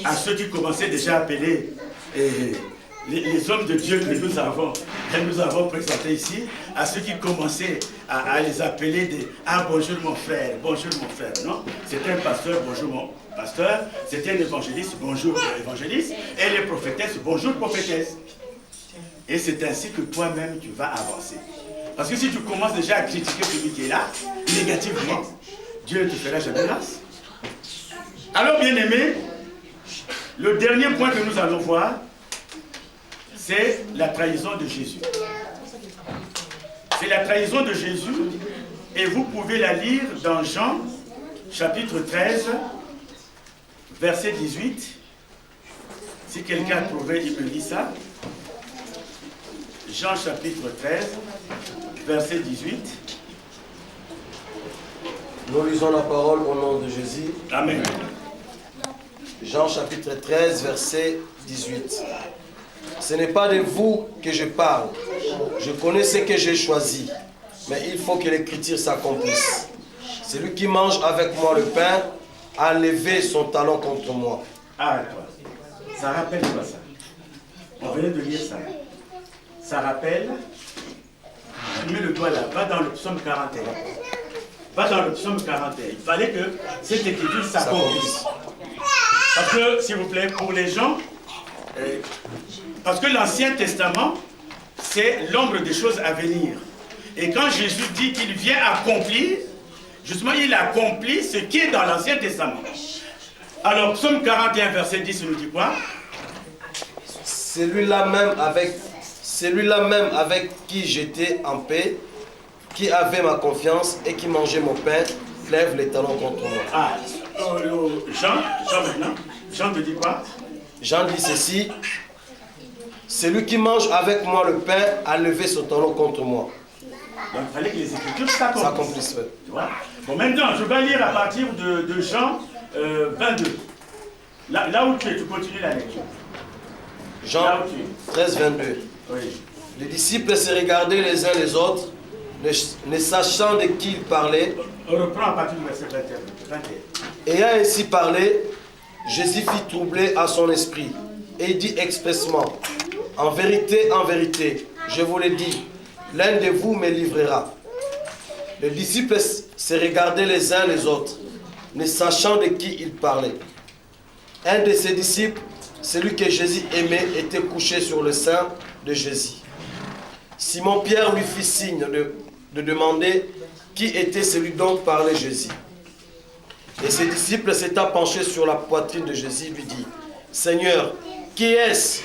à ceux qui commençaient déjà à appeler les hommes de Dieu que nous avons présentés ici, à ceux qui commençaient à les appeler ah bonjour mon frère, non? C'était un pasteur, bonjour mon pasteur, c'était un évangéliste, bonjour évangéliste, et les prophétesses, bonjour prophétesse. Et c'est ainsi que toi-même tu vas avancer. Parce que si tu commences déjà à critiquer celui qui est là, négativement, Dieu ne te fera jamais grâce. Alors bien aimé, le dernier point que nous allons voir, c'est la trahison de Jésus. C'est la trahison de Jésus et vous pouvez la lire dans Jean chapitre 13, verset 18. Si quelqu'un a trouvé, il me lit ça. Jean chapitre 13, verset 18. Nous lisons la parole au nom de Jésus. Amen. Jean chapitre 13, verset 18. Ce n'est pas de vous que je parle. Je connais ce que j'ai choisi. Mais il faut que l'écriture s'accomplisse. Celui qui mange avec moi le pain a levé son talon contre moi. Ah, ça rappelle quoi ça? On venait de lire ça. Ça rappelle, tu mets le doigt là, va dans le psaume 41. Va dans le psaume 41. Il fallait que cette écriture s'accomplisse. Parce que, s'il vous plaît, pour les gens, parce que l'Ancien Testament, c'est l'ombre des choses à venir. Et quand Jésus dit qu'il vient accomplir, justement, il accomplit ce qui est dans l'Ancien Testament. Alors, psaume 41, verset 10, nous dit quoi? Celui-là même avec qui j'étais en paix, qui avait ma confiance et qui mangeait mon pain, lève les talons contre moi. Ah, Jean maintenant. Jean te dit quoi? Jean dit ceci. Celui qui mange avec moi le pain a levé son talon contre moi. Donc il fallait que les Écritures s'accomplissent. Tu vois? Bon, maintenant, je vais lire à partir de Jean 22. Là où tu es, tu continues la lecture. Jean 13, 22. Oui. Les disciples se regardaient les uns les autres, ne sachant de qui ils parlaient. On reprend à partir du verset 21. Ayant ainsi parlé, Jésus fit troubler à son esprit, et il dit expressément, en vérité, je vous le dis, l'un de vous me livrera. Les disciples se regardaient les uns les autres, ne sachant de qui ils parlaient. Un de ses disciples, celui que Jésus aimait, était couché sur le sein de Jésus. Simon-Pierre lui fit signe de demander qui était celui dont parlait Jésus. Et ses disciples s'étant penchés sur la poitrine de Jésus, lui dit, « Seigneur, qui est-ce »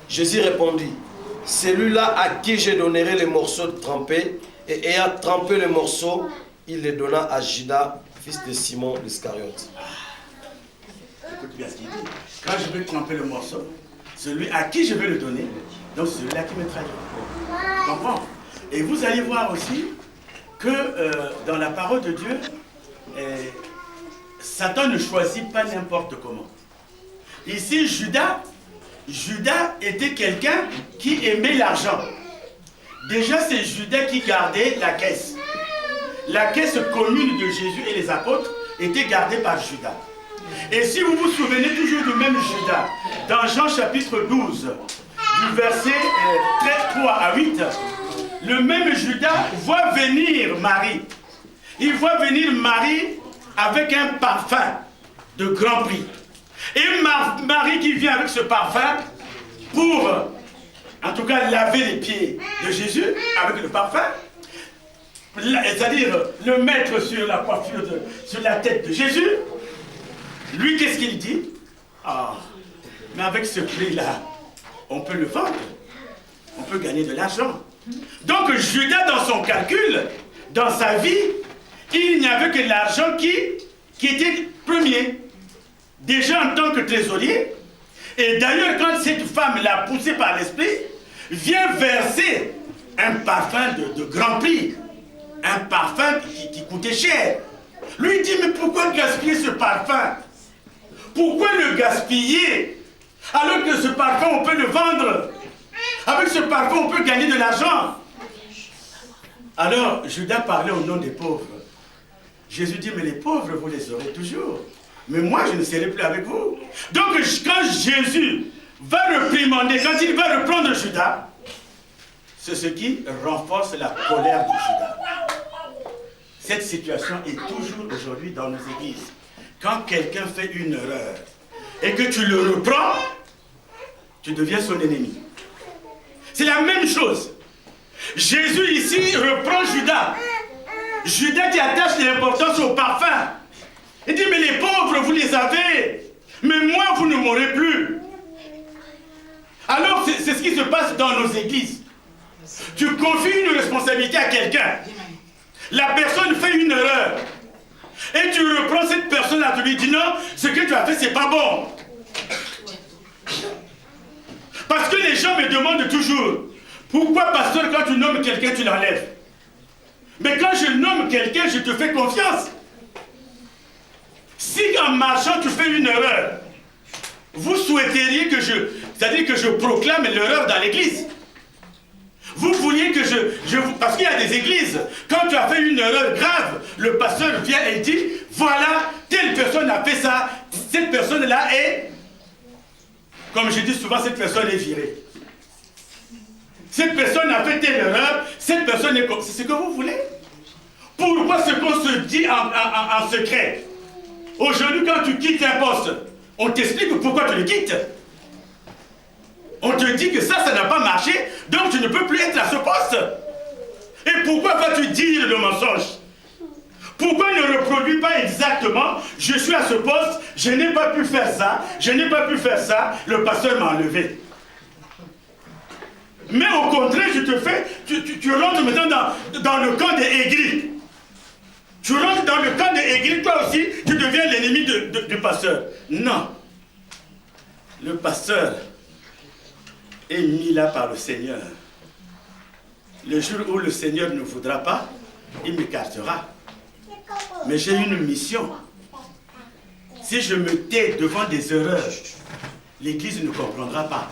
Jésus répondit, « Celui-là à qui je donnerai les morceaux trempés. » Et ayant trempé les morceaux, il les donna à Judas, fils de Simon l'Iscariote. Écoute bien ce qu'il dit. Quand je vais tremper le morceau, celui à qui je vais le donner, donc celui-là qui me trahira. Comprends? Et vous allez voir aussi que dans la parole de Dieu, Satan ne choisit pas n'importe comment. Ici, Judas était quelqu'un qui aimait l'argent. Déjà, c'est Judas qui gardait la caisse. La caisse commune de Jésus et les apôtres était gardée par Judas. Et si vous vous souvenez toujours du même Judas, dans Jean chapitre 12, du verset 3 à 8, le même Judas voit venir Marie. Il voit venir Marie avec un parfum de grand prix. Et Marie qui vient avec ce parfum pour, en tout cas, laver les pieds de Jésus avec le parfum, c'est-à-dire le mettre sur la coiffure, sur la tête de Jésus. Lui, qu'est-ce qu'il dit? Ah, mais avec ce prix-là, on peut le vendre. On peut gagner de l'argent. Donc Judas, dans son calcul, dans sa vie, il n'y avait que l'argent qui était premier. Déjà en tant que trésorier. Et d'ailleurs, quand cette femme l'a poussé par l'esprit, vient verser un parfum de grand prix. Un parfum qui coûtait cher. Lui dit, mais pourquoi gaspiller ce parfum? Pourquoi le gaspiller? Alors que ce parfum, on peut le vendre. Avec ce parfum, on peut gagner de l'argent. Alors, Judas parlait au nom des pauvres. Jésus dit, mais les pauvres, vous les aurez toujours. mais moi je ne serai plus avec vous. Donc quand Jésus va réprimander, quand il va reprendre Judas, c'est ce qui renforce la colère de Judas. Cette situation est toujours aujourd'hui dans nos églises. Quand quelqu'un fait une erreur et que tu le reprends, tu deviens son ennemi. C'est la même chose. Jésus ici reprend Judas. Judas qui attache l'importance au parfum. Il dit, mais les pauvres, vous les avez. Mais moi, vous ne m'aurez plus. Alors, c'est ce qui se passe dans nos églises. Tu confies une responsabilité à quelqu'un. La personne fait une erreur. Et tu reprends cette personne-là, tu lui dis non, ce que tu as fait, c'est pas bon. Parce que les gens me demandent toujours, pourquoi, pasteur, quand tu nommes quelqu'un, tu l'enlèves? Mais quand je nomme quelqu'un, je te fais confiance. Si en marchant, tu fais une erreur, vous souhaiteriez que c'est-à-dire que je proclame l'erreur dans l'église. Vous vouliez que parce qu'il y a des églises, quand tu as fait une erreur grave, le pasteur vient et dit, voilà, telle personne a fait ça, cette personne-là est, comme je dis souvent, cette personne est virée. Cette personne a fait telle erreur, cette personne est comme... C'est ce que vous voulez? Pourquoi ce qu'on se dit en secret? Aujourd'hui, quand tu quittes un poste, on t'explique pourquoi tu le quittes. On te dit que ça n'a pas marché, donc tu ne peux plus être à ce poste. Et pourquoi vas-tu dire le mensonge? Pourquoi ne reproduis pas exactement, je suis à ce poste, je n'ai pas pu faire ça, je n'ai pas pu faire ça, le pasteur m'a enlevé. Mais au contraire, tu rentres maintenant dans le camp des aigris. Tu rentres dans le camp des aigris, toi aussi, tu deviens l'ennemi du pasteur. Non. Le pasteur est mis là par le Seigneur. Le jour où le Seigneur ne voudra pas, il m'écartera. Mais j'ai une mission. Si je me tais devant des erreurs, l'Église ne comprendra pas.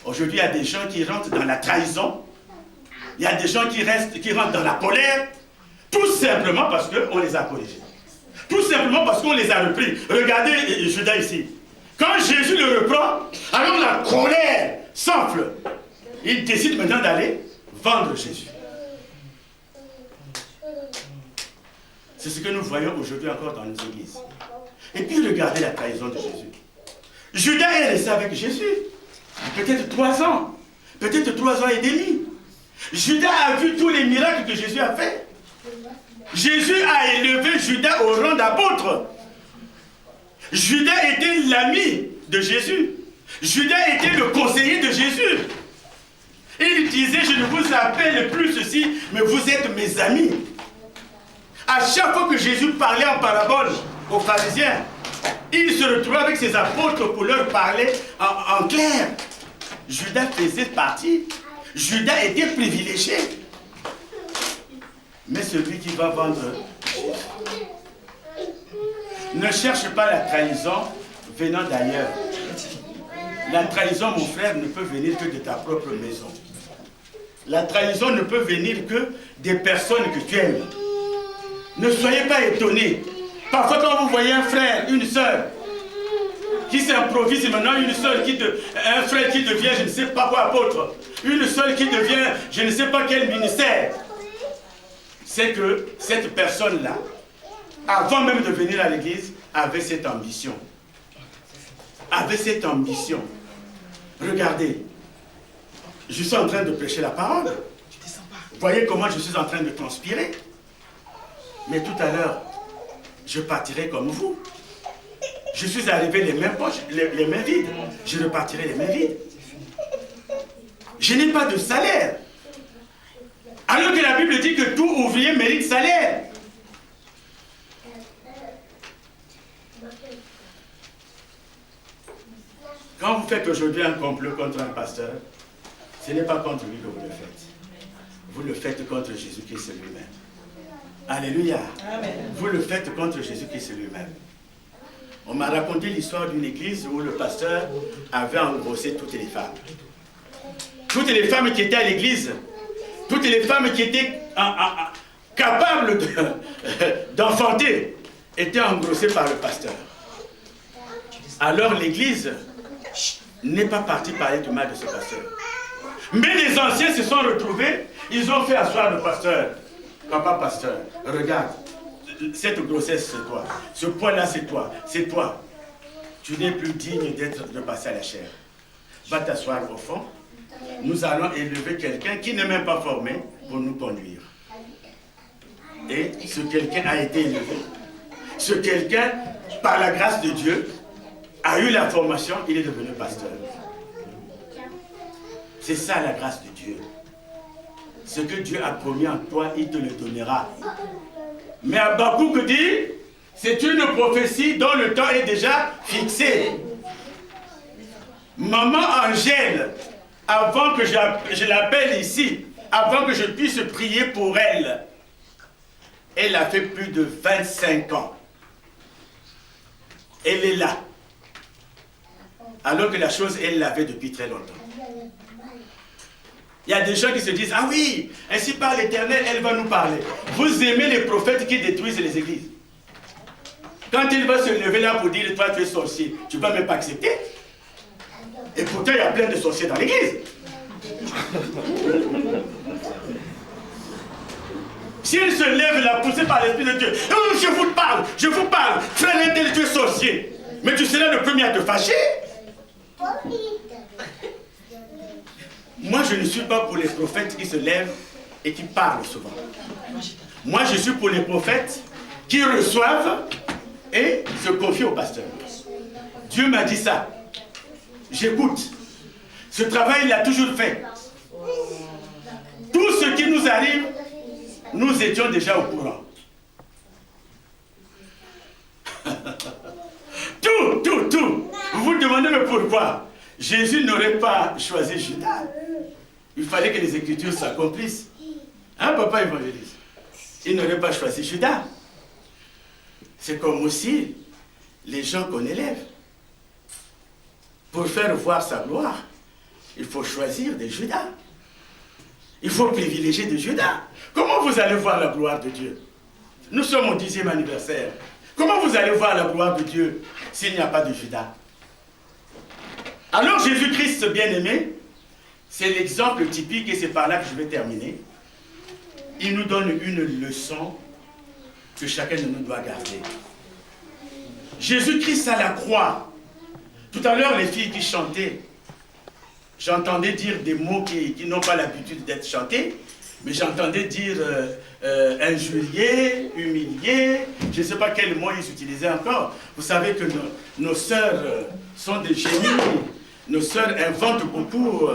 Aujourd'hui, il y a des gens qui rentrent dans la trahison. Il y a des gens qui rentrent dans la colère. Tout simplement parce qu'on les a corrigés. Tout simplement parce qu'on les a repris. Regardez Judas ici. Quand Jésus le reprend, alors la colère s'enfle. Il décide maintenant d'aller vendre Jésus. C'est ce que nous voyons aujourd'hui encore dans nos églises. Et puis regardez la trahison de Jésus. Judas est resté avec Jésus. Peut-être 3 ans. Peut-être 3 ans et demi. Judas a vu tous les miracles que Jésus a fait. Jésus a élevé Judas au rang d'apôtre. Judas était l'ami de Jésus. Judas était le conseiller de Jésus. Il disait, je ne vous appelle plus ceci, mais vous êtes mes amis. À chaque fois que Jésus parlait en parabole aux pharisiens, il se retrouvait avec ses apôtres pour leur parler en clair. Judas faisait partie. Judas était privilégié. Mais celui qui va vendre Jésus ne cherche pas la trahison venant d'ailleurs. La trahison, mon frère, ne peut venir que de ta propre maison. La trahison ne peut venir que des personnes que tu aimes. Ne soyez pas étonnés. Parfois, quand vous voyez un frère, une sœur, qui s'improvise maintenant, un frère qui devient je ne sais pas quoi apôtre, une sœur qui devient je ne sais pas quel ministère, c'est que cette personne-là, avant même de venir à l'église, avait cette ambition. Avait cette ambition. Regardez, je suis en train de prêcher la parole. Vous voyez comment je suis en train de transpirer. Mais tout à l'heure, je partirai comme vous. Je suis arrivé les mains poches, les mains vides. Je repartirai les mains vides. Je n'ai pas de salaire. Alors que la Bible dit que tout ouvrier mérite salaire. Quand vous faites aujourd'hui un complot contre un pasteur, ce n'est pas contre lui que vous le faites. Vous le faites contre Jésus-Christ lui-même. Alléluia. Amen. Vous le faites contre Jésus-Christ lui-même. On m'a raconté l'histoire d'une église où le pasteur avait engrossé toutes les femmes. Toutes les femmes qui étaient à l'église, toutes les femmes qui étaient capables d'enfanter, était engrossée par le pasteur. Alors l'église n'est pas partie parler du mal de ce pasteur. Mais les anciens se sont retrouvés, ils ont fait asseoir le pasteur. Papa pasteur, regarde, cette grossesse c'est toi, ce poids-là c'est toi, c'est toi. Tu n'es plus digne de passer à la chair. Va t'asseoir au fond. Nous allons élever quelqu'un qui n'est même pas formé pour nous conduire. Et ce quelqu'un a été élevé. Ce quelqu'un, par la grâce de Dieu, a eu la formation, il est devenu pasteur. C'est ça la grâce de Dieu. Ce que Dieu a promis en toi, il te le donnera. Mais Habakkuk dit, c'est une prophétie dont le temps est déjà fixé. Maman Angèle, avant que je l'appelle ici, avant que je puisse prier pour elle, elle a fait plus de 25 ans. Elle est là. Alors que la chose, elle l'avait depuis très longtemps. Il y a des gens qui se disent, ah oui, ainsi par l'Éternel, elle va nous parler. Vous aimez les prophètes qui détruisent les églises. Quand il va se lever là pour dire, toi tu es sorcier, tu ne vas même pas accepter. Et pourtant, il y a plein de sorciers dans l'église. Si elle se lève là, poussée par l'Esprit de Dieu, oh, je vous parle, frère Nathalie, tu es sorcier. Mais tu seras le premier à te fâcher. Moi, je ne suis pas pour les prophètes qui se lèvent et qui parlent souvent. Moi, je suis pour les prophètes qui reçoivent et se confient au pasteur. Dieu m'a dit ça. J'écoute. Ce travail, il a toujours fait. Tout ce qui nous arrive, nous étions déjà au courant. Tout. Vous vous demandez mais pourquoi Jésus n'aurait pas choisi Judas. Il fallait que les Écritures s'accomplissent. Hein, papa évangéliste? Il n'aurait pas choisi Judas. C'est comme aussi les gens qu'on élève. Pour faire voir sa gloire, il faut choisir des Judas. Il faut privilégier des Judas. Comment vous allez voir la gloire de Dieu? Nous sommes au 10e anniversaire. Comment vous allez voir la gloire de Dieu s'il n'y a pas de Judas? Alors Jésus-Christ bien-aimé, c'est l'exemple typique et c'est par là que je vais terminer. Il nous donne une leçon que chacun de nous doit garder. Jésus-Christ à la croix. Tout à l'heure, les filles qui chantaient, j'entendais dire des mots qui n'ont pas l'habitude d'être chantés, mais j'entendais dire injurier, humilier, je ne sais pas quel mot ils utilisaient encore. Vous savez que nos sœurs sont des génies, nos sœurs inventent beaucoup,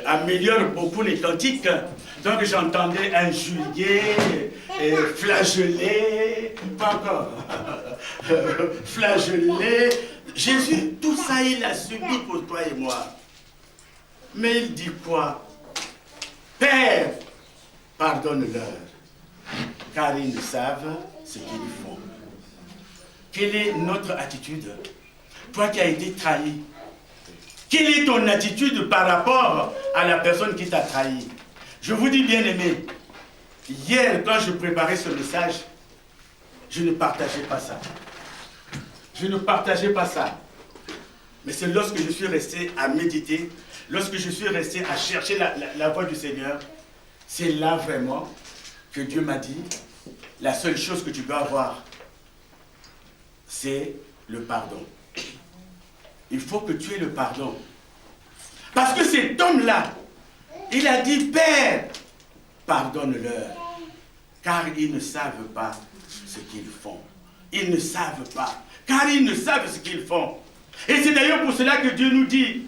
améliorent beaucoup les cantiques. Donc j'entendais injurier, flageller, pas encore, flageller. Jésus, tout ça il a subi pour toi et moi. Mais il dit quoi? Père, pardonne-leur, car ils ne savent ce qu'ils font. Quelle est notre attitude? Toi qui as été trahi, quelle est ton attitude par rapport à la personne qui t'a trahi? Je vous dis bien aimé, hier quand je préparais ce message, je ne partageais pas ça. Je ne partageais pas ça. Mais c'est lorsque je suis resté à méditer, lorsque je suis resté à chercher la voix du Seigneur, c'est là vraiment que Dieu m'a dit, la seule chose que tu dois avoir, c'est le pardon. Il faut que tu aies le pardon. Parce que cet homme-là, il a dit, Père, pardonne-leur, car ils ne savent pas ce qu'ils font. Ils ne savent pas, car ils ne savent ce qu'ils font. Et c'est d'ailleurs pour cela que Dieu nous dit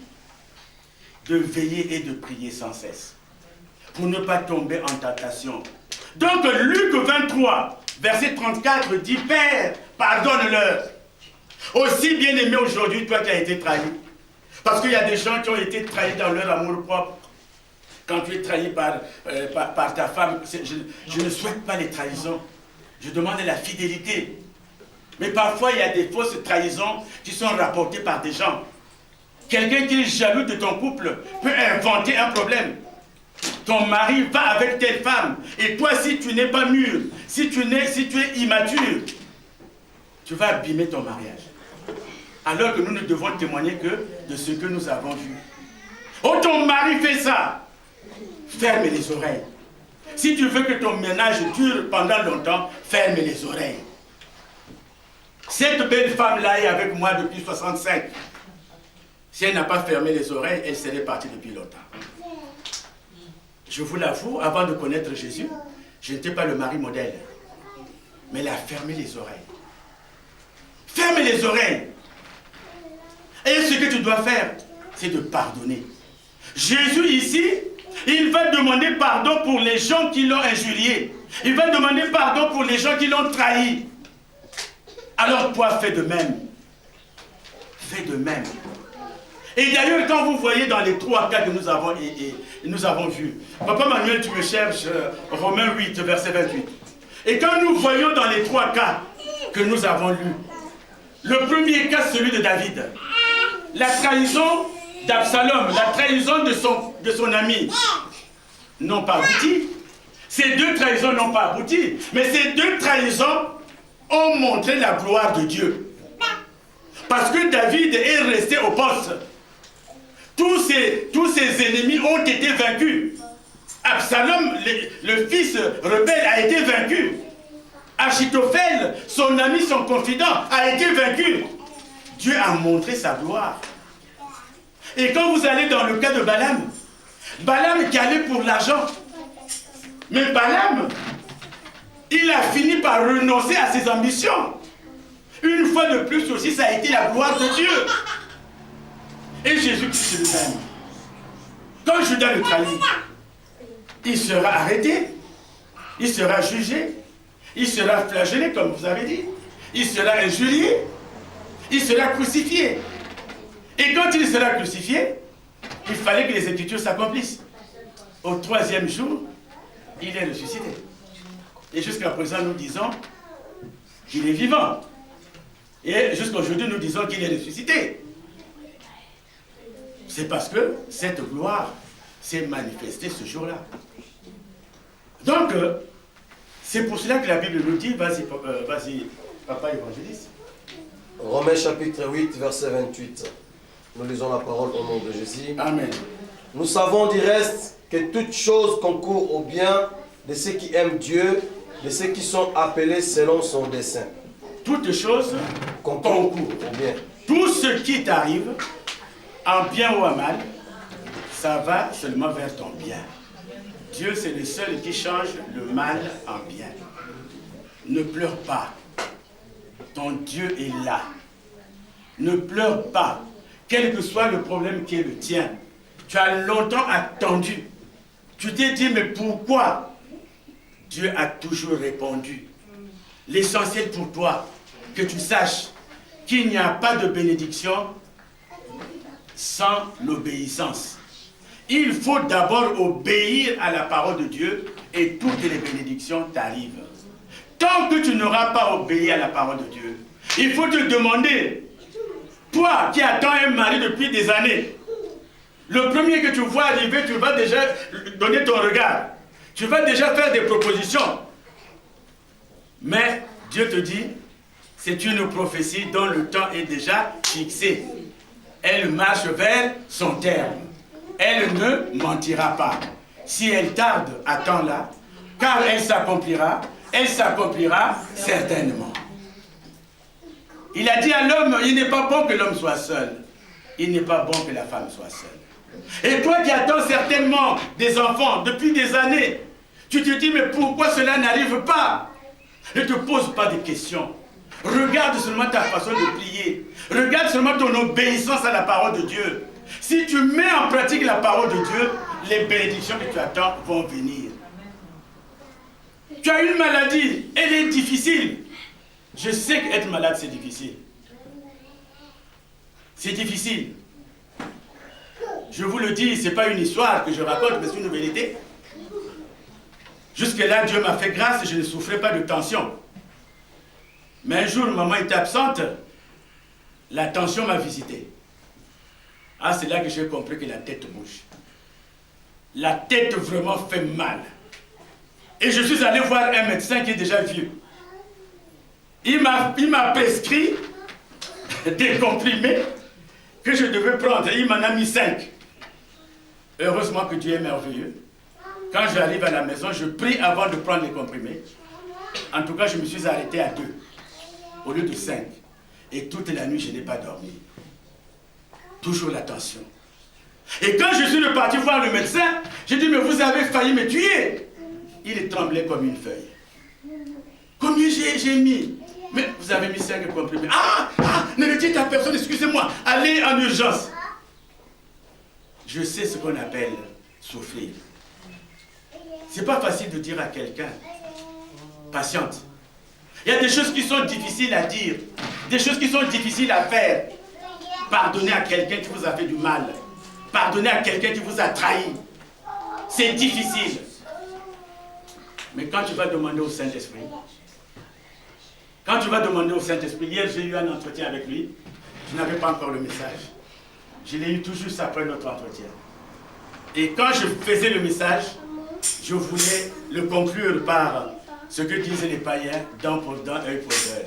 de veiller et de prier sans cesse, pour ne pas tomber en tentation. Donc Luc 23, verset 34 dit, Père, pardonne-leur. Aussi bien aimé aujourd'hui, toi qui as été trahi. Parce qu'il y a des gens qui ont été trahis dans leur amour propre. Quand tu es trahi par ta femme, je ne souhaite pas les trahisons. Je demande la fidélité. Mais parfois, il y a des fausses trahisons qui sont rapportées par des gens. Quelqu'un qui est jaloux de ton couple peut inventer un problème. Ton mari va avec telle femme. Et toi, si tu n'es pas mûr, si tu es immature, tu vas abîmer ton mariage. Alors que nous ne devons témoigner que de ce que nous avons vu. Oh, ton mari fait ça. Ferme les oreilles. Si tu veux que ton ménage dure pendant longtemps, ferme les oreilles. Cette belle femme-là est avec moi depuis 65. Si elle n'a pas fermé les oreilles, elle serait partie depuis longtemps. Je vous l'avoue, avant de connaître Jésus, je n'étais pas le mari modèle. Mais elle a fermé les oreilles. Ferme les oreilles. Et ce que tu dois faire, c'est de pardonner. Jésus ici, il va demander pardon pour les gens qui l'ont injurié. Il va demander pardon pour les gens qui l'ont trahi. Alors toi, fais de même. Fais de même. Et d'ailleurs, quand vous voyez dans les 3 cas que nous avons vus, Papa Manuel, tu me cherches, Romains 8, verset 28. Et quand nous voyons dans les 3 cas que nous avons lus, le premier cas, celui de David, la trahison d'Absalom, la trahison de son ami, n'ont pas abouti. Ces 2 trahisons n'ont pas abouti, mais ces 2 trahisons ont montré la gloire de Dieu. Parce que David est resté au poste. Tous ses ennemis ont été vaincus. Absalom, le fils rebelle, a été vaincu. Achitophel, son ami, son confident, a été vaincu. Dieu a montré sa gloire. Et quand vous allez dans le cas de Balaam, Balaam qui allait pour l'argent, mais Balaam, il a fini par renoncer à ses ambitions. Une fois de plus aussi, ça a été la gloire de Dieu. Et Jésus-Christ le même. Quand Judas le trahit, il sera arrêté, il sera jugé, il sera flagellé, comme vous avez dit, il sera injurié, il sera crucifié. Et quand il sera crucifié, il fallait que les Écritures s'accomplissent. Au 3e jour, il est ressuscité. Et jusqu'à présent, nous disons qu'il est vivant. Et jusqu'à aujourd'hui, nous disons qu'il est ressuscité. C'est parce que cette gloire s'est manifestée ce jour-là. Donc, c'est pour cela que la Bible nous dit, vas-y, papa évangéliste. Romains chapitre 8, verset 28. Nous lisons la parole au nom de Jésus. Amen. Nous savons du reste que toute chose concourt au bien de ceux qui aiment Dieu, de ceux qui sont appelés selon son dessein. Toute chose concourt au bien. Tout ce qui t'arrive, en bien ou en mal, ça va seulement vers ton bien. Dieu, c'est le seul qui change le mal en bien. Ne pleure pas. Ton Dieu est là. Ne pleure pas. Quel que soit le problème qui est le tien. Tu as longtemps attendu. Tu t'es dit, mais pourquoi? Dieu a toujours répondu. L'essentiel pour toi, que tu saches qu'il n'y a pas de bénédiction sans l'obéissance. Il faut d'abord obéir à la parole de Dieu et toutes les bénédictions t'arrivent. Tant que tu n'auras pas obéi à la parole de Dieu, il faut te demander, toi qui attends un mari depuis des années, le premier que tu vois arriver, tu vas déjà donner ton regard. Tu vas déjà faire des propositions. Mais Dieu te dit, c'est une prophétie dont le temps est déjà fixé. Elle marche vers son terme. Elle ne mentira pas. Si elle tarde, attends-la, car elle s'accomplira certainement. Il a dit à l'homme, il n'est pas bon que l'homme soit seul. Il n'est pas bon que la femme soit seule. Et toi qui attends certainement des enfants depuis des années, tu te dis, mais pourquoi cela n'arrive pas? Ne te pose pas de questions. Regarde seulement ta façon de prier. Regarde seulement ton obéissance à la parole de Dieu. Si tu mets en pratique la parole de Dieu, les bénédictions que tu attends vont venir. Tu as une maladie, elle est difficile. Je sais qu'être malade, c'est difficile. C'est difficile. Je vous le dis, ce n'est pas une histoire que je raconte, mais c'est une vérité. Jusque-là, Dieu m'a fait grâce, je ne souffrais pas de tension. Mais un jour, maman était absente, la tension m'a visité. Ah, c'est là que j'ai compris que la tête bouge. La tête vraiment fait mal. Et je suis allé voir un médecin qui est déjà vieux. il m'a prescrit des comprimés que je devais prendre. Il m'en a mis 5. Heureusement que Dieu est merveilleux. Quand j'arrive à la maison, je prie avant de prendre les comprimés. En tout cas, je me suis arrêté à 2 au lieu de 5. Et toute la nuit, je n'ai pas dormi. Toujours la tension. Et quand je suis reparti voir le médecin, j'ai dit, mais vous avez failli me tuer. Il tremblait comme une feuille. Combien j'ai mis? Mais vous avez mis 5 comprimés. Ne le dites à personne, excusez-moi. Allez en urgence. Je sais ce qu'on appelle souffrir. C'est pas facile de dire à quelqu'un, patiente. Il y a des choses qui sont difficiles à dire, des choses qui sont difficiles à faire. Pardonnez à quelqu'un qui vous a fait du mal. Pardonnez à quelqu'un qui vous a trahi. C'est difficile. Mais quand tu vas demander au Saint-Esprit, hier j'ai eu un entretien avec lui, je n'avais pas encore le message. Je l'ai eu tout juste après notre entretien. Et quand je faisais le message, je voulais le conclure par ce que disent les païens, dent pour dent, œil pour œil.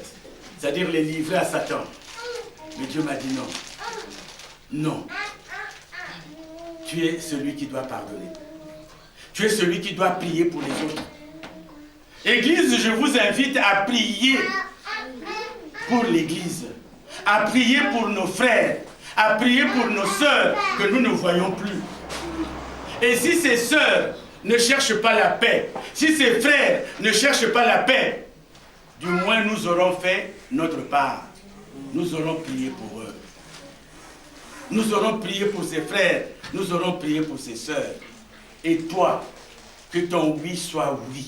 C'est-à-dire les livrer à Satan. Mais Dieu m'a dit non. Non. Tu es celui qui doit pardonner. Tu es celui qui doit prier pour les autres. Église, je vous invite à prier pour l'Église, à prier pour nos frères, à prier pour nos sœurs que nous ne voyons plus. Et si ces sœurs ne cherchent pas la paix, si ces frères ne cherchent pas la paix, du moins nous aurons fait notre part. Nous aurons prié pour eux. Nous aurons prié pour ces frères, nous aurons prié pour ces sœurs. Et toi, que ton oui soit oui.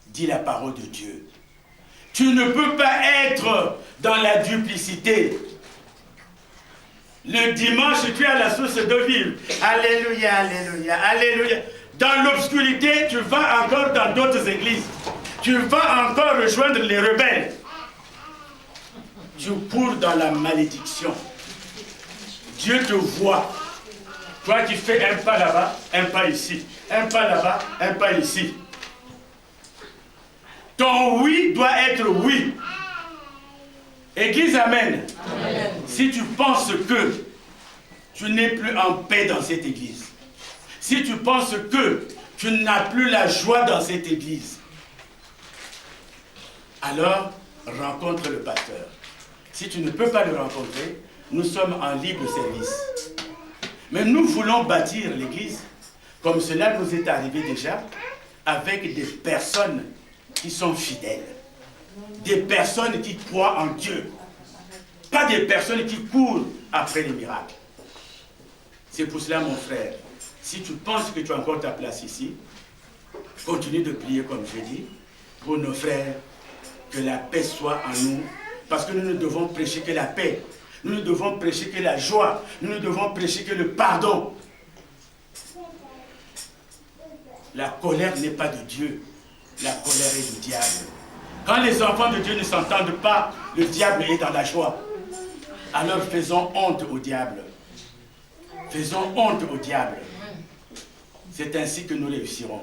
Dit la parole de Dieu. Tu ne peux pas être dans la duplicité. Le dimanche, tu es à la source de vivre. Alléluia, alléluia, alléluia. Dans l'obscurité, tu vas encore dans d'autres églises. Tu vas encore rejoindre les rebelles. Tu cours dans la malédiction. Dieu te voit. Toi qui fais un pas là-bas, un pas ici. Un pas là-bas, un pas ici. Ton oui doit être oui. Église, amen. Amen. Si tu penses que tu n'es plus en paix dans cette église, si tu penses que tu n'as plus la joie dans cette église, alors rencontre le pasteur. Si tu ne peux pas le rencontrer, nous sommes en libre service. Mais nous voulons bâtir l'église comme cela nous est arrivé déjà, avec des personnes qui sont fidèles, des personnes qui croient en Dieu, pas des personnes qui courent après les miracles. C'est pour cela, mon frère, si tu penses que tu as encore ta place ici, continue de prier comme je dis, pour nos frères, que la paix soit en nous, parce que nous ne devons prêcher que la paix, nous ne devons prêcher que la joie, nous ne devons prêcher que le pardon. La colère n'est pas de Dieu. La colère est du diable. Quand les enfants de Dieu ne s'entendent pas, le diable est dans la joie. Alors faisons honte au diable. Faisons honte au diable. C'est ainsi que nous réussirons.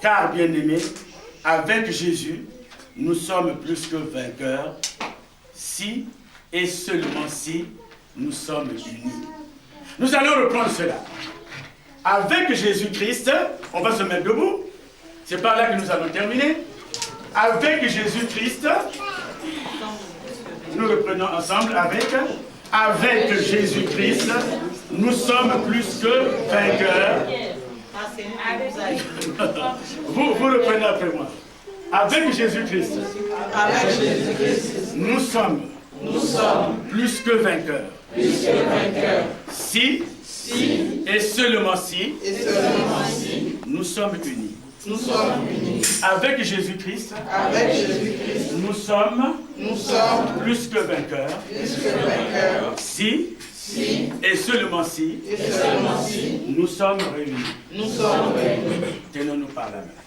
Car, bien-aimés, avec Jésus, nous sommes plus que vainqueurs si et seulement si nous sommes unis. Nous allons reprendre cela. Avec Jésus-Christ, on va se mettre debout. C'est par là que nous allons terminer. Avec Jésus-Christ, nous reprenons ensemble avec Jésus-Christ, nous sommes plus que vainqueurs. Vous reprenez après moi. Avec Jésus-Christ, nous sommes plus que vainqueurs. Si et seulement si nous sommes unis. Avec Jésus-Christ, nous sommes plus que vainqueurs. Si et seulement si nous sommes réunis. Tenons-nous par la main.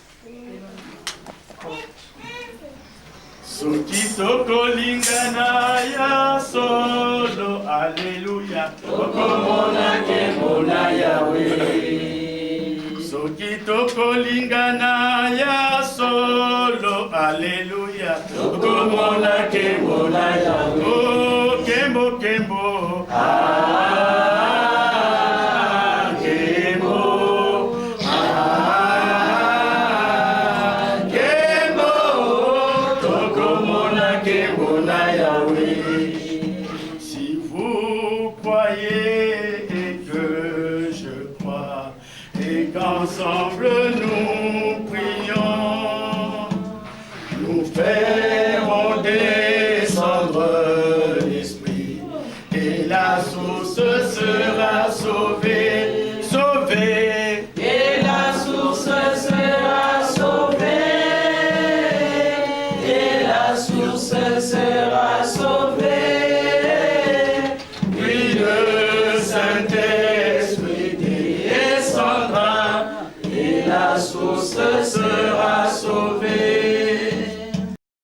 Sukito kolingana ya solo, alléluia. Okomona kemona Yahweh. Sukito kolingana ya solo, alléluia. Tokomona Kembo na Yahweh. Oh, Kembo, Kembo. Kembo. Kembo. Tokomona Kembo na Yahweh. Si vous croyez et que je crois, et qu'ensemble